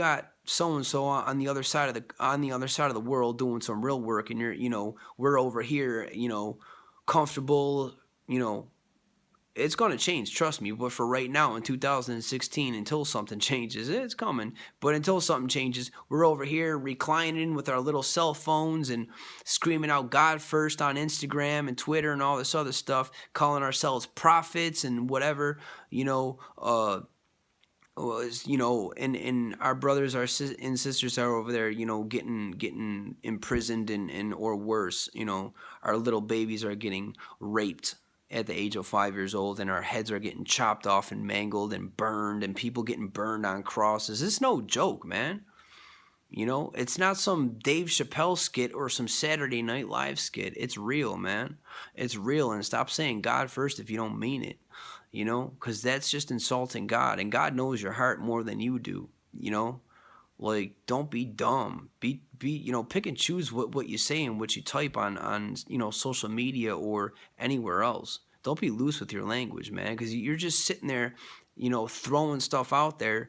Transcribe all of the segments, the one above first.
got so and so on the other side of the world doing some real work, and we're over here, comfortable, you know, it's going to change, trust me. But for right now in 2016, until something changes, it's coming. But until something changes, we're over here reclining with our little cell phones and screaming out God first on Instagram and Twitter and all this other stuff, calling ourselves prophets and whatever, and our brothers and sisters are over there, getting imprisoned and or worse. Our little babies are getting raped at the age of 5 years old, and our heads are getting chopped off and mangled and burned, and people getting burned on crosses. It's no joke, man. It's not some Dave Chappelle skit or some Saturday Night Live skit. It's real, man. It's real, and stop saying God first if you don't mean it. Because that's just insulting God, and God knows your heart more than you do. Like, don't be dumb. Pick and choose what you say and what you type on social media or anywhere else. Don't be loose with your language, man, because you're just sitting there, throwing stuff out there,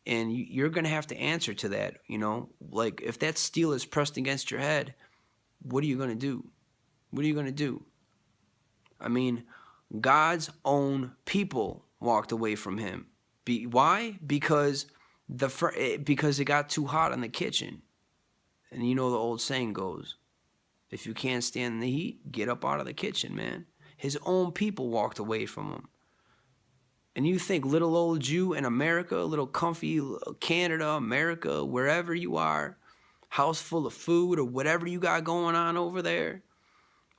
and you're gonna have to answer to that. Like, if that steel is pressed against your head, what are you gonna do? What are you gonna do? I mean, God's own people walked away from him. Why? Because it got too hot in the kitchen. And the old saying goes, if you can't stand the heat, get up out of the kitchen, man. His own people walked away from him. And you think little old you in America, little comfy Canada, America, wherever you are, house full of food or whatever you got going on over there,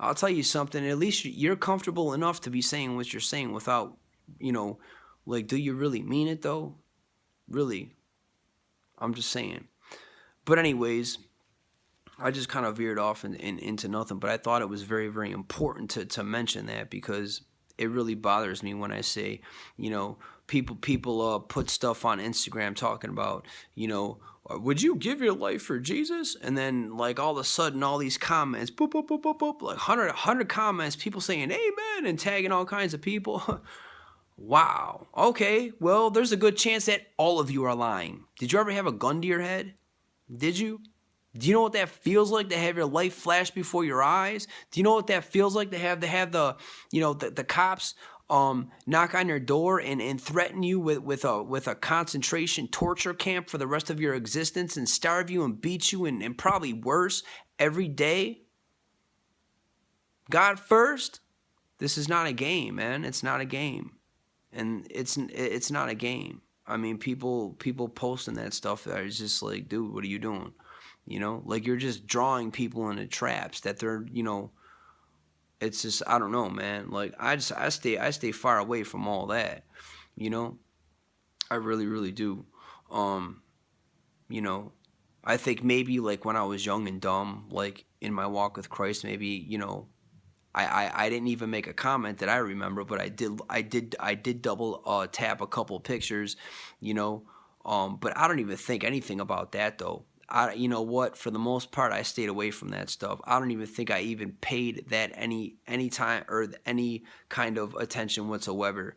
I'll tell you something. At least you're comfortable enough to be saying what you're saying without, do you really mean it though? Really? I'm just saying. But anyways, I just kind of veered off into nothing. But I thought it was very, very important to mention that, because it really bothers me when I say, people put stuff on Instagram talking about, would you give your life for Jesus? And then, like, all of a sudden, all these comments, boop, boop, boop, boop, boop, like 100 comments, people saying amen and tagging all kinds of people. Wow. Okay. Well, there's a good chance that all of you are lying. Did you ever have a gun to your head? Did you? Do you know what that feels like to have your life flash before your eyes? Do you know what that feels like to have the cops knock on your door and threaten you with a concentration torture camp for the rest of your existence and starve you and beat you and probably worse every day? God first? This is not a game, man. It's not a game. And it's not a game. I mean, people posting that stuff that is just like, dude, what are you doing? Like, you're just drawing people into traps that they're, it's just, I don't know, man. Like, I stay far away from all that. I really, really do. Um, I think maybe, like, when I was young and dumb, like in my walk with Christ, maybe, I didn't even make a comment that I remember, but I did double tap a couple of pictures, but I don't even think anything about that though. You know what? For the most part, I stayed away from that stuff. I don't even think I even paid that any time or any kind of attention whatsoever.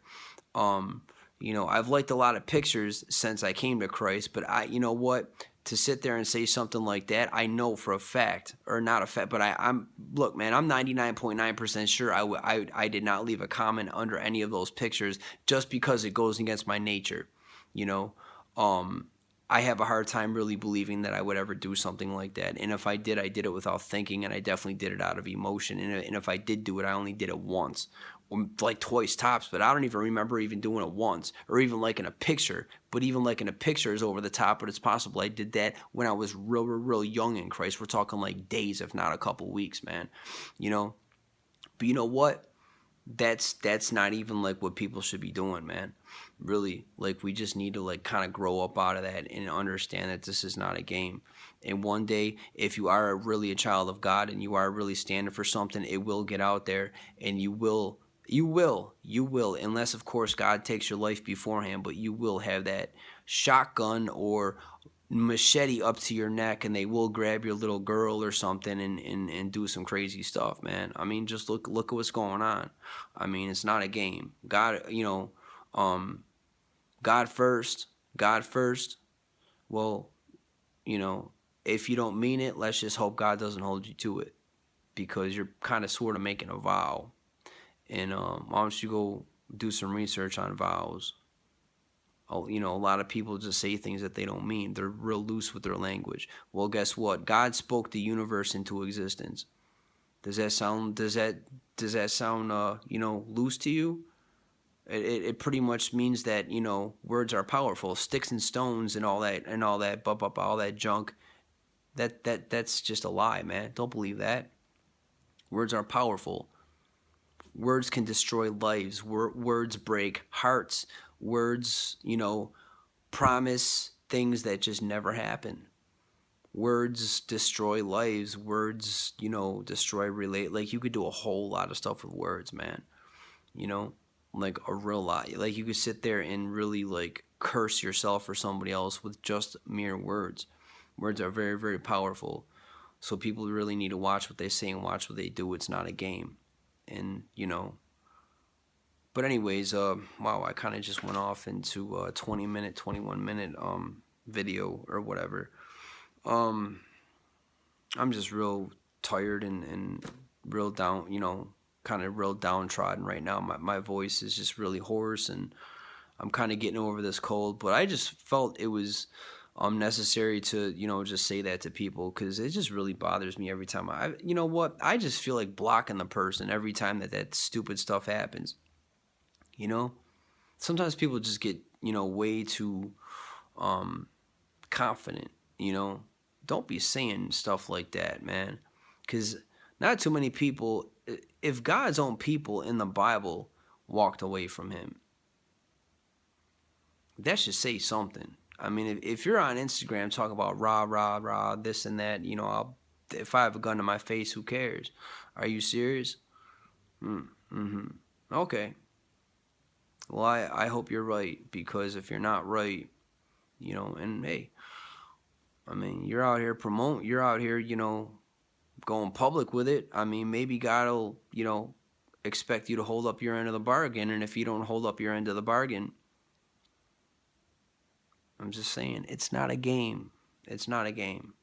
I've liked a lot of pictures since I came to Christ, but you know what? To sit there and say something like that, I know for a fact, or not a fact, but look, man, I'm 99.9% sure I did not leave a comment under any of those pictures just because it goes against my nature. You know, I have a hard time really believing that I would ever do something like that. And if I did it without thinking, and I definitely did it out of emotion. And if I did do it, I only did it once, or like twice tops, but I don't even remember even doing it once, or even like in a picture. But even like in a picture is over the top, but it's possible I did that when I was real young in Christ. We're talking like days, if not a couple weeks, man. But you know what? That's not even like what people should be doing, man. Really, like, we just need to like kind of grow up out of that and understand that this is not a game. And one day, if you are really a child of God and you are really standing for something, it will get out there, and you will, unless of course God takes your life beforehand, but you will have that shotgun or machete up to your neck, and they will grab your little girl or something and do some crazy stuff, man. I mean, just look at what's going on. I mean, it's not a game. God, God first, God first. Well, you know, if you don't mean it, let's just hope God doesn't hold you to it, because you're kind of sort of making a vow. And why don't you go do some research on vows? Oh, a lot of people just say things that they don't mean. They're real loose with their language. Well, guess what? God spoke the universe into existence. Does that sound loose to you? It pretty much means that words are powerful. Sticks and stones and all that all that junk. That's just a lie, man. Don't believe that. Words are powerful. Words can destroy lives. Words break hearts. Words, promise things that just never happen. Words destroy lives. Words, destroy relate. Like, you could do a whole lot of stuff with words, man. Like a real lot. Like, you could sit there and really like curse yourself or somebody else with just mere words. Words are very, very powerful. So people really need to watch what they say and watch what they do. It's not a game. And, but anyways, wow, I kind of just went off into a 20-minute, 21-minute video or whatever. I'm just real tired and real down, kind of real downtrodden right now. My voice is just really hoarse, and I'm kind of getting over this cold, but I just felt it was necessary to, just say that to people, because it just really bothers me every time. You know what? I just feel like blocking the person every time that stupid stuff happens. Sometimes people just get, way too confident, Don't be saying stuff like that, man, because not too many people, if God's own people in the Bible walked away from him, that should say something. I mean, if you're on Instagram talking about rah, this and that, if I have a gun to my face, who cares? Are you serious? Mm-hmm. Okay. Well, I hope you're right, because if you're not right, and hey, I mean, you're out here going public with it. I mean, maybe God will, expect you to hold up your end of the bargain, and if you don't hold up your end of the bargain, I'm just saying, it's not a game. It's not a game.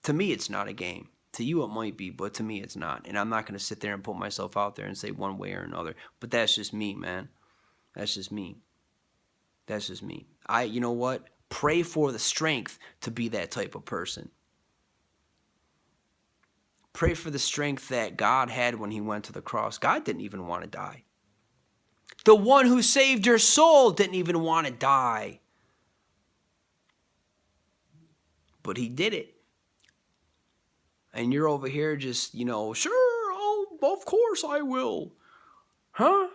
To me, it's not a game. To you, it might be, but to me, it's not. And I'm not going to sit there and put myself out there and say one way or another. But that's just me, man. That's just me. That's just me. You know what? Pray for the strength to be that type of person. Pray for the strength that God had when he went to the cross. God didn't even want to die. The one who saved your soul didn't even want to die. But he did it. And you're over here just, sure, oh, of course I will. Huh?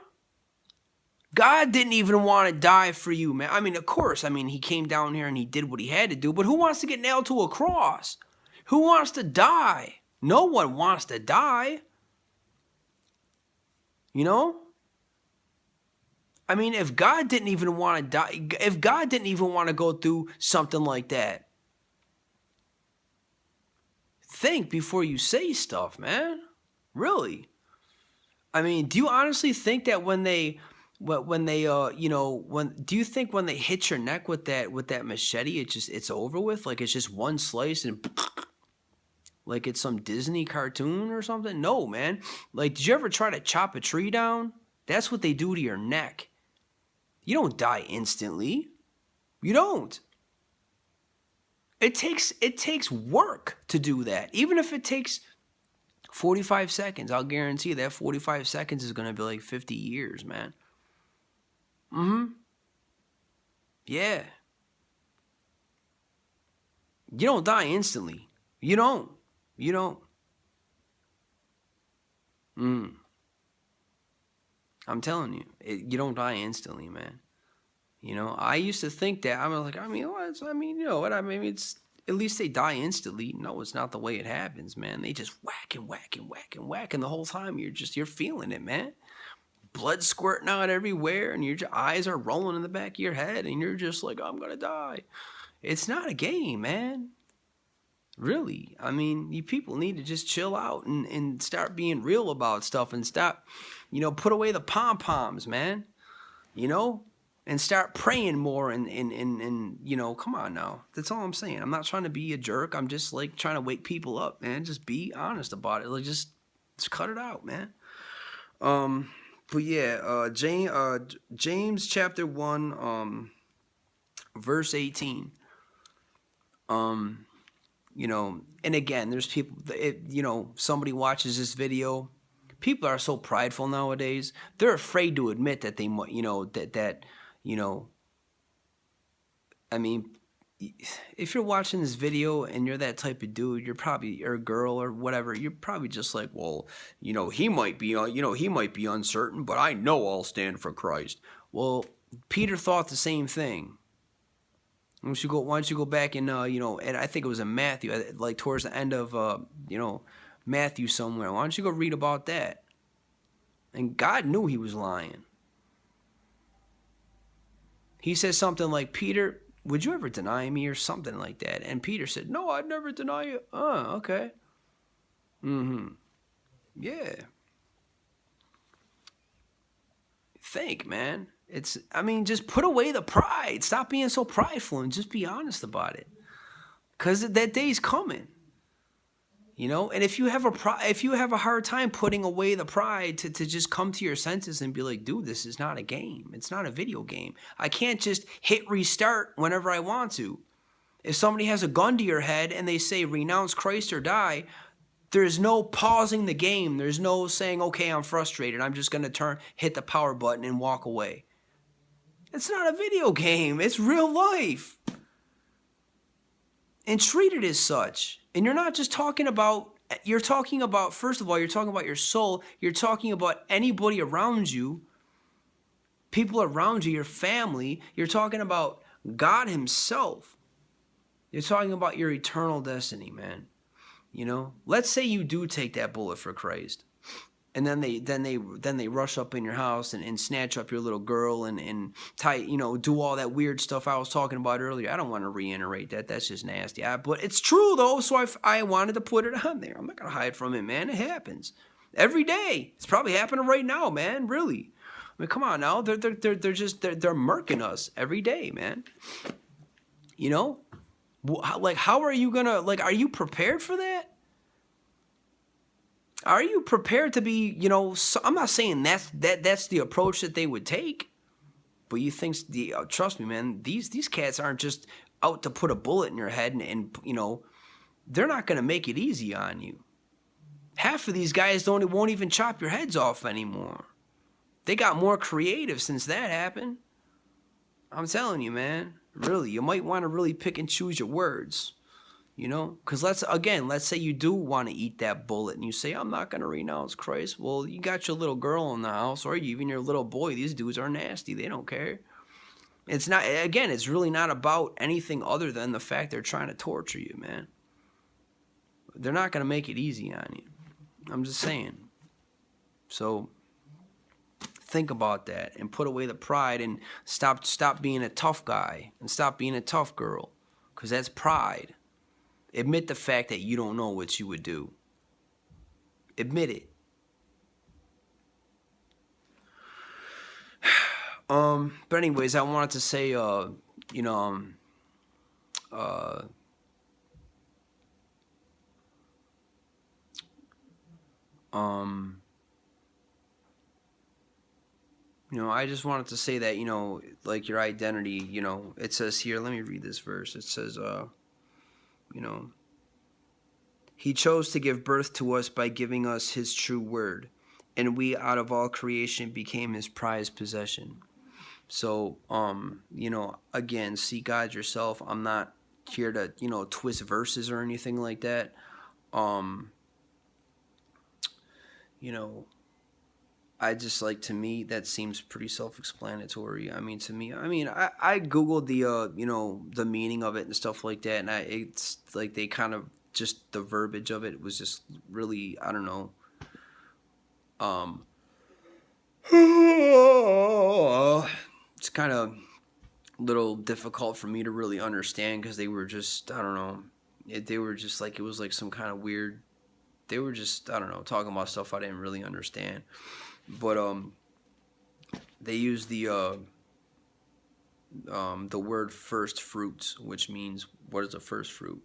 God didn't even want to die for you, man. I mean, of course, he came down here and he did what he had to do, but who wants to get nailed to a cross? Who wants to die? No one wants to die. If God didn't even want to die, if God didn't even want to go through something like that, think before you say stuff, man. Really. Do you honestly think that when do you think when they hit your neck with that machete, it's over with? Like, it's just one slice and like it's some Disney cartoon or something? No, man. Like, did you ever try to chop a tree down? That's what they do to your neck. You don't die instantly. You don't. It takes work to do that. Even if it takes 45 seconds, I'll guarantee that 45 seconds is going to be like 50 years, man. Yeah. You don't die instantly. You don't. I'm telling you, you don't die instantly, man. I used to think that. I'm like, it's at least they die instantly. No, it's not the way it happens, man. They just whack and whack and whack and whack, and the whole time you're feeling it, man. Blood squirting out everywhere, and your eyes are rolling in the back of your head, and you're just like, I'm gonna die. It's not a game, man. Really. You people need to just chill out and start being real about stuff and stop, put away the pom-poms, man. and start praying more and you know, come on now. That's all I'm saying. I'm not trying to be a jerk. I'm just like trying to wake people up, man. Just be honest about it. Like just cut it out, man. But yeah, James chapter 1, verse 18. You know, and again, there's people, you know, somebody watches this video. People are so prideful nowadays. They're afraid to admit that they might, you know, you know, I mean, if you're watching this video and you're that type of dude, you're probably, or a girl or whatever, you're probably just like, well, you know, he might be, he might be uncertain, but I know I'll stand for Christ. Well, Peter thought the same thing. Why don't you go back and, you know, and I think it was in Matthew, like towards the end of, you know, Matthew somewhere. Why don't you go read about that? And God knew he was lying. He said something like, Peter, would you ever deny me, or something like that? And Peter said, no, I'd never deny you. Oh, okay. Yeah. Think, man. I mean, just put away the pride. Stop being so prideful and just be honest about it. Because that day's coming. You know, and if you have a hard time putting away the pride to just come to your senses and be like, dude, this is not a game. It's not a video game. I can't just hit restart whenever I want to. If somebody has a gun to your head and they say renounce Christ or die, there's no pausing the game. There's no saying, okay, I'm frustrated, I'm just going to hit the power button and walk away. It's not a video game. It's real life. And treat it as such. And you're not just talking about, first of all, you're talking about your soul. You're talking about anybody around you, people around you, your family. You're talking about God himself. You're talking about your eternal destiny, man. You know, let's say you do take that bullet for Christ. And then they rush up in your house and snatch up your little girl and tie, you know, do all that weird stuff I was talking about earlier. I don't want to reiterate that. That's just nasty. But it's true though, so I wanted to put it on there. I'm not gonna hide from it, man. It happens every day. It's probably happening right now, man. Really. I mean, come on now. They're murking us every day, man. You know, like how are you gonna are you prepared for that? Are you prepared to be, you know, I'm not saying that's the approach that they would take, but you think, trust me, man, these cats aren't just out to put a bullet in your head and you know, they're not going to make it easy on you. Half of these guys won't even chop your heads off anymore. They got more creative since that happened. I'm telling you, man, really, you might want to really pick and choose your words. You know, because let's say you do want to eat that bullet and you say, I'm not going to renounce Christ. Well, you got your little girl in the house or even your little boy. These dudes are nasty. They don't care. It's not, again, it's really not about anything other than the fact they're trying to torture you, man. They're not going to make it easy on you. I'm just saying. So think about that and put away the pride and stop being a tough guy and stop being a tough girl, because that's pride. Admit the fact that you don't know what you would do. Admit it. But anyways, I wanted to say, you know, you know, I just wanted to say that, you know, like your identity, you know, it says here, let me read this verse. It says, you know, he chose to give birth to us by giving us his true word, and we out of all creation became his prized possession. So, you know, again, seek God yourself. I'm not here to, you know, twist verses or anything like that. You know, I just like, to me, that seems pretty self-explanatory. I mean, to me, I Googled the, you know, the meaning of it and stuff like that. And it's like they kind of just, the verbiage of it was just really, I don't know. It's kind of a little difficult for me to really understand because they were just, I don't know. They were just like, it was like some kind of weird, they were just, I don't know, talking about stuff I didn't really understand. But they use the the word first fruits, which means what is a first fruit?